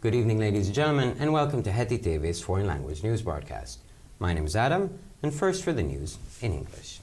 Good evening, ladies and gentlemen, and welcome to Heti TV's foreign language news broadcast. My name is Adam, and first for the news in English.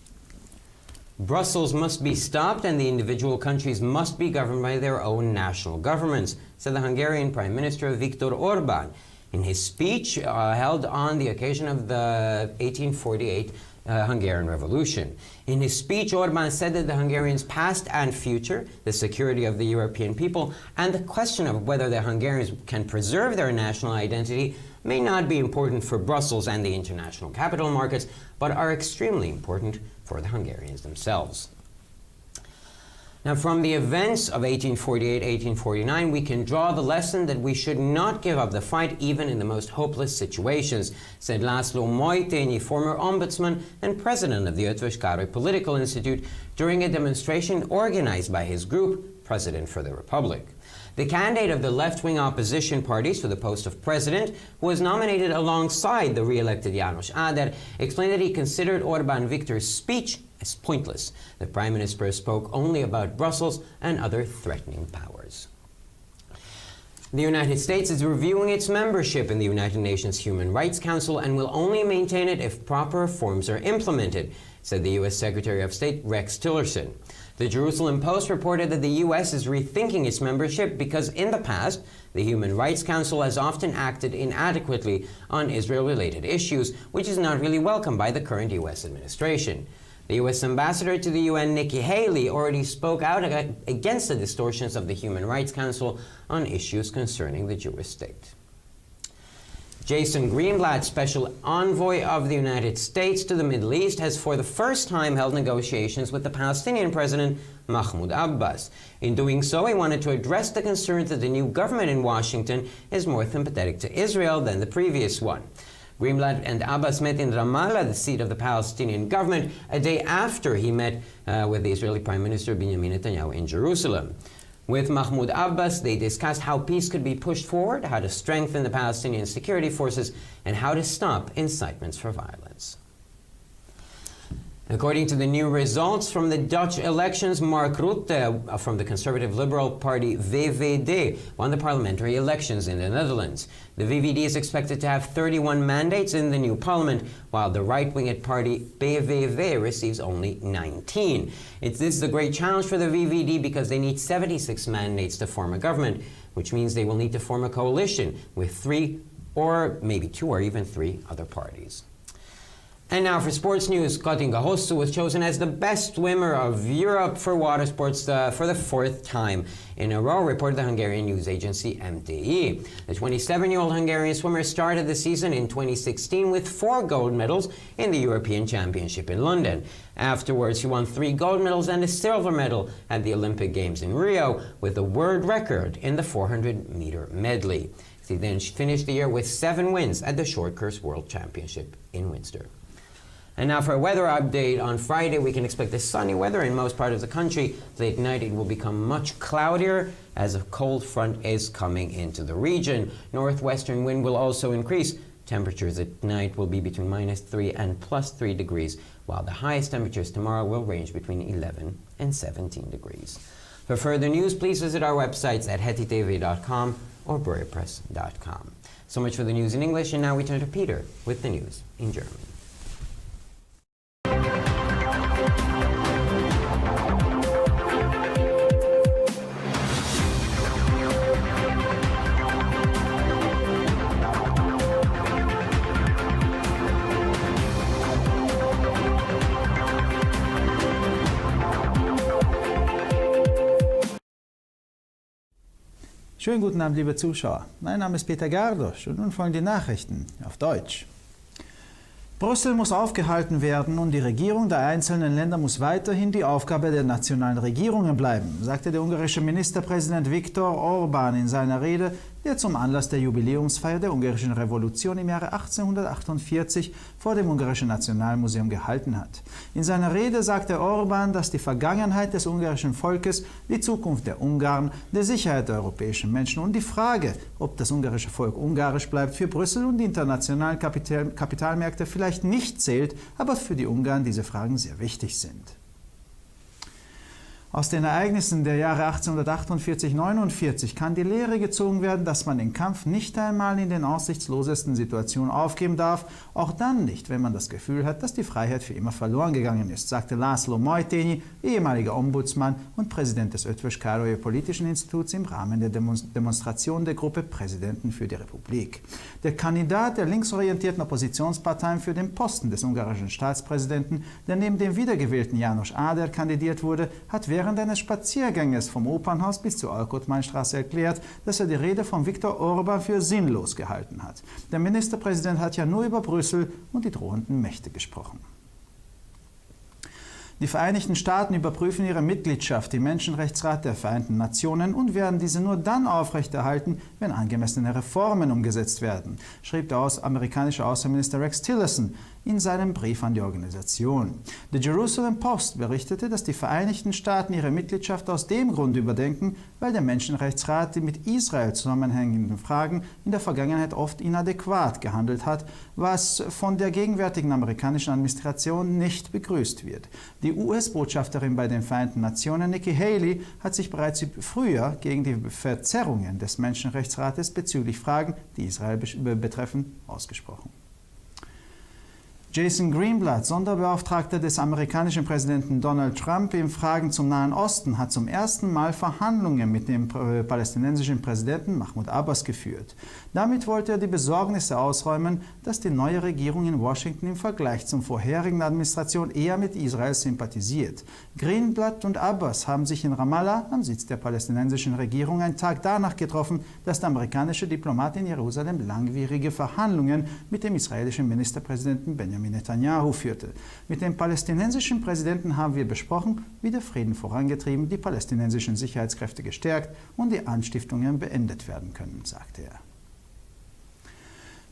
Brussels must be stopped and the individual countries must be governed by their own national governments, said the Hungarian Prime Minister Viktor Orbán in his speech held on the occasion of the 1848 Hungarian Revolution. In his speech, Orbán said that the Hungarians' past and future, the security of the European people, and the question of whether the Hungarians can preserve their national identity may not be important for Brussels and the international capital markets, but are extremely important for the Hungarians themselves. Now, from the events of 1848-1849, we can draw the lesson that we should not give up the fight even in the most hopeless situations, said László Mojtényi, former ombudsman and president of the Eötvös Károly Political Institute, during a demonstration organized by his group, President for the Republic. The candidate of the left-wing opposition parties for the post of president, who was nominated alongside the re-elected János Áder, explained that he considered Orbán Viktor's speech as pointless. The Prime Minister spoke only about Brussels and other threatening powers. The United States is reviewing its membership in the United Nations Human Rights Council and will only maintain it if proper reforms are implemented, said the U.S. Secretary of State Rex Tillerson. The Jerusalem Post reported that the U.S. is rethinking its membership because in the past, the Human Rights Council has often acted inadequately on Israel-related issues, which is not really welcomed by the current U.S. administration. The U.S. Ambassador to the UN, Nikki Haley, already spoke out against the distortions of the Human Rights Council on issues concerning the Jewish state. Jason Greenblatt, Special Envoy of the United States to the Middle East, has for the first time held negotiations with the Palestinian President Mahmoud Abbas. In doing so, he wanted to address the concerns that the new government in Washington is more sympathetic to Israel than the previous one. Greenblatt and Abbas met in Ramallah, the seat of the Palestinian government, a day after he met with the Israeli Prime Minister Benjamin Netanyahu in Jerusalem. With Mahmoud Abbas, they discussed how peace could be pushed forward, how to strengthen the Palestinian security forces, and how to stop incitements for violence. According to the new results from the Dutch elections, Mark Rutte from the conservative liberal party VVD won the parliamentary elections in the Netherlands. The VVD is expected to have 31 mandates in the new parliament, while the right-winged party PVV receives only 19. This is a great challenge for the VVD because they need 76 mandates to form a government, which means they will need to form a coalition with 3 or maybe 2 or even 3 other parties. And now for sports news, Katinka Hosszú was chosen as the best swimmer of Europe for water sports for the 4th time in a row, reported the Hungarian news agency MTE. The 27-year-old Hungarian swimmer started the season in 2016 with 4 gold medals in the European Championship in London. Afterwards, he won 3 gold medals and a silver medal at the Olympic Games in Rio, with a world record in the 400-meter medley. He then finished the year with 7 wins at the Short Course World Championship in Windsor. And now for a weather update. On Friday, we can expect the sunny weather in most parts of the country. Late night, it will become much cloudier as a cold front is coming into the region. Northwestern wind will also increase. Temperatures at night will be between -3 and +3 degrees, while the highest temperatures tomorrow will range between 11 and 17 degrees. For further news, please visit our websites at hetitv.com or buriapress.com. So much for the news in English, and now we turn to Peter with the news in German. Schönen guten Abend, liebe Zuschauer. Mein Name ist Peter Gardosch und nun folgen die Nachrichten auf Deutsch. Brüssel muss aufgehalten werden und die Regierung der einzelnen Länder muss weiterhin die Aufgabe der nationalen Regierungen bleiben, sagte der ungarische Ministerpräsident Viktor Orbán in seiner Rede, die er zum Anlass der Jubiläumsfeier der ungarischen Revolution im Jahre 1848 vor dem Ungarischen Nationalmuseum gehalten hat. In seiner Rede sagte Orbán, dass die Vergangenheit des ungarischen Volkes, die Zukunft der Ungarn, die Sicherheit der europäischen Menschen und die Frage, ob das ungarische Volk ungarisch bleibt, für Brüssel und die internationalen Kapitalmärkte vielleicht nicht zählt, aber für die Ungarn diese Fragen sehr wichtig sind. Aus den Ereignissen der Jahre 1848-49 kann die Lehre gezogen werden, dass man den Kampf nicht einmal in den aussichtslosesten Situationen aufgeben darf, auch dann nicht, wenn man das Gefühl hat, dass die Freiheit für immer verloren gegangen ist, sagte László Mojtényi, ehemaliger Ombudsmann und Präsident des Eötvös Károly Politischen Instituts im Rahmen der Demonstration der Gruppe Präsidenten für die Republik. Der Kandidat der linksorientierten Oppositionsparteien für den Posten des ungarischen Staatspräsidenten, der neben dem wiedergewählten János Áder kandidiert wurde, hat während eines Spazierganges vom Opernhaus bis zur Alkotmánystraße erklärt, dass er die Rede von Viktor Orbán für sinnlos gehalten hat. Der Ministerpräsident hat ja nur über Brüssel und die drohenden Mächte gesprochen. Die Vereinigten Staaten überprüfen ihre Mitgliedschaft im Menschenrechtsrat der Vereinten Nationen und werden diese nur dann aufrechterhalten, wenn angemessene Reformen umgesetzt werden, schrieb der amerikanische Außenminister Rex Tillerson in seinem Brief an die Organisation. The Jerusalem Post berichtete, dass die Vereinigten Staaten ihre Mitgliedschaft aus dem Grund überdenken, weil der Menschenrechtsrat die mit Israel zusammenhängenden Fragen in der Vergangenheit oft inadäquat gehandelt hat, was von der gegenwärtigen amerikanischen Administration nicht begrüßt wird. Die US-Botschafterin bei den Vereinten Nationen, Nikki Haley, hat sich bereits früher gegen die Verzerrungen des Menschenrechtsrates bezüglich Fragen, die Israel betreffen, ausgesprochen. Jason Greenblatt, Sonderbeauftragter des amerikanischen Präsidenten Donald Trump in Fragen zum Nahen Osten, hat zum ersten Mal Verhandlungen mit dem palästinensischen Präsidenten Mahmoud Abbas geführt. Damit wollte er die Besorgnisse ausräumen, dass die neue Regierung in Washington im Vergleich zur vorherigen Administration eher mit Israel sympathisiert. Greenblatt und Abbas haben sich in Ramallah, am Sitz der palästinensischen Regierung, einen Tag danach getroffen, dass der amerikanische Diplomat in Jerusalem langwierige Verhandlungen mit dem israelischen Ministerpräsidenten Benjamin Netanyahu führte. Mit dem palästinensischen Präsidenten haben wir besprochen, wie der Frieden vorangetrieben, die palästinensischen Sicherheitskräfte gestärkt und die Anstiftungen beendet werden können, sagte er.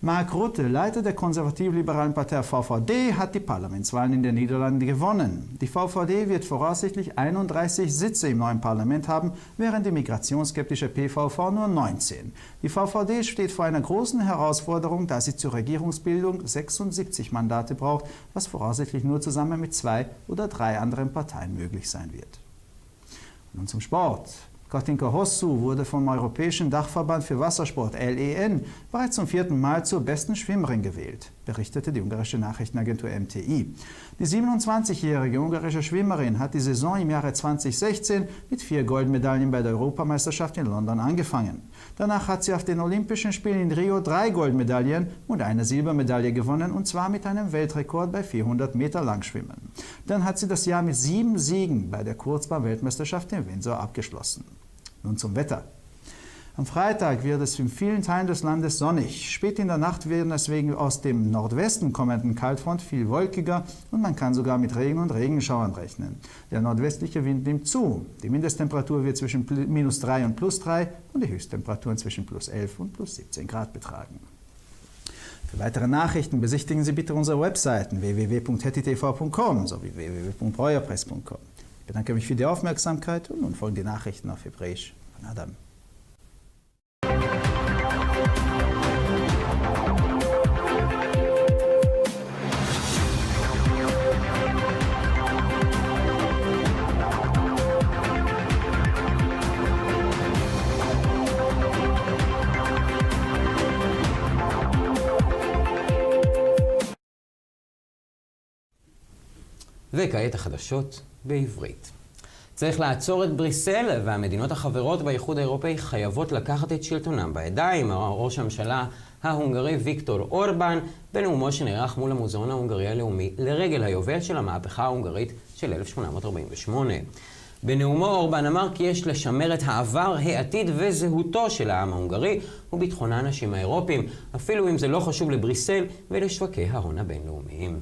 Mark Rutte, Leiter der konservativ-liberalen Partei VVD, hat die Parlamentswahlen in den Niederlanden gewonnen. Die VVD wird voraussichtlich 31 Sitze im neuen Parlament haben, während die migrationsskeptische PVV nur 19. Die VVD steht vor einer großen Herausforderung, da sie zur Regierungsbildung 76 Mandate braucht, was voraussichtlich nur zusammen mit 2 oder 3 anderen Parteien möglich sein wird. Nun zum Sport. Katinka Hosszu wurde vom Europäischen Dachverband für Wassersport LEN bereits zum 4. Mal zur besten Schwimmerin gewählt, berichtete die ungarische Nachrichtenagentur MTI. Die 27-jährige ungarische Schwimmerin hat die Saison im Jahre 2016 mit 4 Goldmedaillen bei der Europameisterschaft in London angefangen. Danach hat sie auf den Olympischen Spielen in Rio 3 Goldmedaillen und eine Silbermedaille gewonnen, und zwar mit einem Weltrekord bei 400 Meter Langschwimmen. Dann hat sie das Jahr mit 7 Siegen bei der Kurzbahn-Weltmeisterschaft in Windsor abgeschlossen. Nun zum Wetter. Am Freitag wird es in vielen Teilen des Landes sonnig. Spät in der Nacht werden es wegen aus dem Nordwesten kommenden Kaltfront viel wolkiger und man kann sogar mit Regen und Regenschauern rechnen. Der nordwestliche Wind nimmt zu. Die Mindesttemperatur wird zwischen -3 und +3 und die Höchsttemperaturen zwischen +11 und +17 Grad betragen. Für weitere Nachrichten besichtigen Sie bitte unsere Webseiten www.hettitv.com sowie www.breuerpress.com. Ich bedanke mich für die Aufmerksamkeit und nun folgen die Nachrichten auf Hebräisch von Adam. וכעת החדשות בעברית. צריך לעצור את בריסל, והמדינות החברות באיחוד האירופאי חייבות לקחת את שלטונם בידיים. ראש הממשלה ההונגרי ויקטור אורבן בנאומו שנערך מול המוזיאון ההונגרי הלאומי לרגל היובל של המהפכה ההונגרית של 1848. בנאומו אורבן אמר כי יש לשמר את העבר, העתיד וזהותו של העם ההונגרי וביטחון האנשים האירופיים, אפילו אם זה לא חשוב לבריסל ולשווקי ההון הבינלאומיים.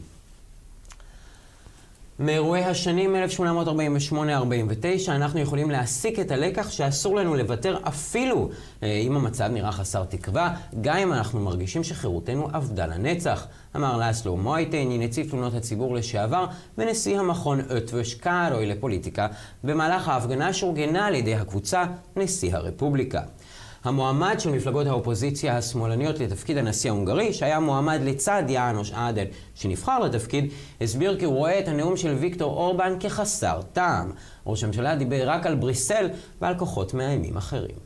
מאירועי השנים 1848-49 אנחנו יכולים להסיק את הלקח שאסור לנו לוותר אפילו אם המצב נראה חסר תקווה, גם אם אנחנו מרגישים שחירותנו אבדה לנצח, אמר לאסלו מויטייני, נציב תלונות הציבור לשעבר ונשיא המכון אötvös Károly לפוליטיקה, במהלך ההפגנה שאורגנה על ידי הקבוצה נשיא הרפובליקה. המועמד של מפלגות האופוזיציה השמאלניות לתפקיד הנשיא ההונגרי, שהיה מועמד לצד יאנוש אדל שנבחר לתפקיד, הסביר כי הוא רואה את הנאום של ויקטור אורבן כחסר טעם. ראש הממשלה דיבר רק על בריסל ועל כוחות מאיימים אחרים.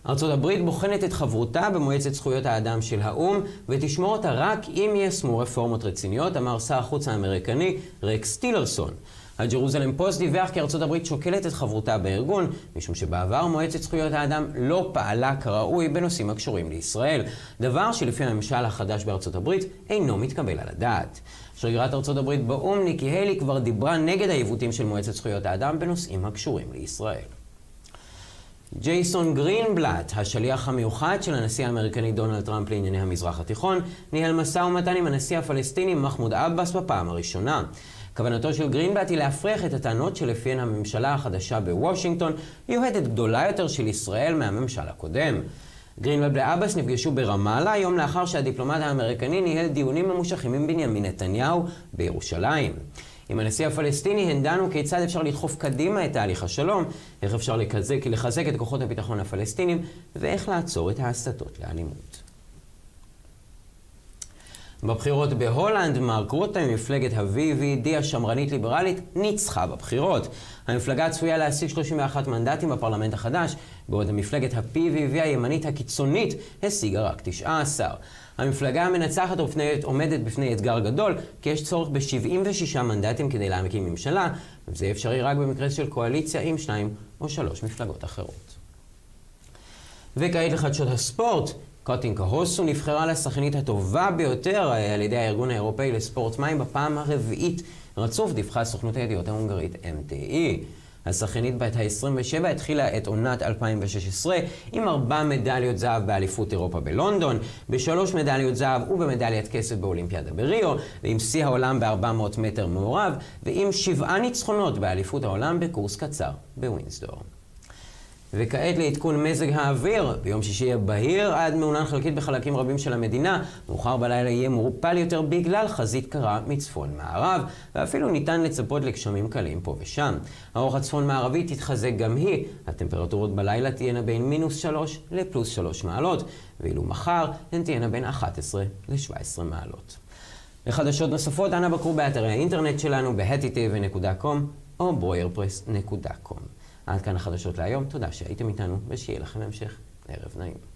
ארצות הברית בוחנת את חברותה במועצת זכויות האדם של האו"ם ותשמור אותה רק אם יישמו רפורמות רציניות, אמר שר החוץ האמריקני רקס טילרסון. הג'רוזלם פוסט דיווח כי ארצות הברית שוקלת את חברותה בארגון, משום שבעבר מועצת זכויות האדם לא פעלה כראוי בנושאים הקשורים לישראל, דבר שלפי הממשל החדש בארצות הברית אינו מתקבל על הדעת. שגרירת ארצות הברית באו"ם ניקי היילי כבר דיברה נגד העיוותים של מועצת זכויות האדם בנושאים הקשורים לישראל. ג'ייסון גרינבלט, השליח המיוחד של הנשיא האמריקני דונלד טראמפ לענייני המזרח התיכון, ניהל משא ומתן עם הנשיא הפלסטיני מחמוד עבאס בפעם הראשונה. כוונתו של גרינבלט היא להפריך את הטענות שלפיהן הממשלה החדשה בוושינגטון היא אוהדת גדולה יותר של ישראל מהממשל הקודם. גרינבלט ועבאס נפגשו ברמאללה יום לאחר שהדיפלומט האמריקני ניהל דיונים ממושכים עם בנימין נתניהו בירושלים. עם הנשיא הפלסטיני הן דנו כיצד אפשר לדחוף קדימה את תהליך השלום, איך אפשר לחזק את כוחות הביטחון הפלסטינים ואיך לעצור את ההסתות לאלימות. בבחירות בהולנד, מרק רוטה ממפלגת ה-VVD השמרנית-ליברלית ניצחה בבחירות. המפלגה צפויה להשיג 31 מנדטים בפרלמנט החדש, בעוד המפלגת ה-PVV הימנית הקיצונית השיגה רק 19. המפלגה המנצחת עומדת בפני אתגר גדול, כי יש צורך ב-76 מנדטים כדי להקים ממשלה, וזה אפשרי רק במקרה של קואליציה עם 2 או 3 מפלגות אחרות. וכעת לחדשות הספורט. קוטינקה הוסו נבחרה לשחקנית הטובה ביותר על ידי הארגון האירופאי לספורט מים בפעם הרביעית רצוף, דיווחה סוכנות הידיעות ההונגרית MTE. השחקנית בת ה-27 התחילה את עונת 2016 עם 4 מדליות זהב באליפות אירופה בלונדון, ב3 מדליות זהב ובמדליית כסף באולימפיאדה בריו, ועם שיא העולם ב-400 מטר מעורב, ועם 7 ניצחונות באליפות העולם בקורס קצר בווינסדור. וכעת לעדכון מזג האוויר. ביום שישי יהיה בהיר עד מעונן חלקית בחלקים רבים של המדינה. מאוחר בלילה יהיה מעורפל יותר בגלל חזית קרה מצפון מערב, ואפילו ניתן לצפות לגשמים קלים פה ושם. האורך הצפון מערבי תתחזק גם היא. הטמפרטורות בלילה תהיינה בין -3 ל+3 מעלות, ואילו מחר הן תהיינה בין 11 ל-17 מעלות. לחדשות נוספות אנא בקרו באתרי האינטרנט שלנו ב-hettytv.com או boyerpress.com. עד כאן החדשות להיום, תודה שהייתם איתנו ושיהיה לכם המשך ערב נעים.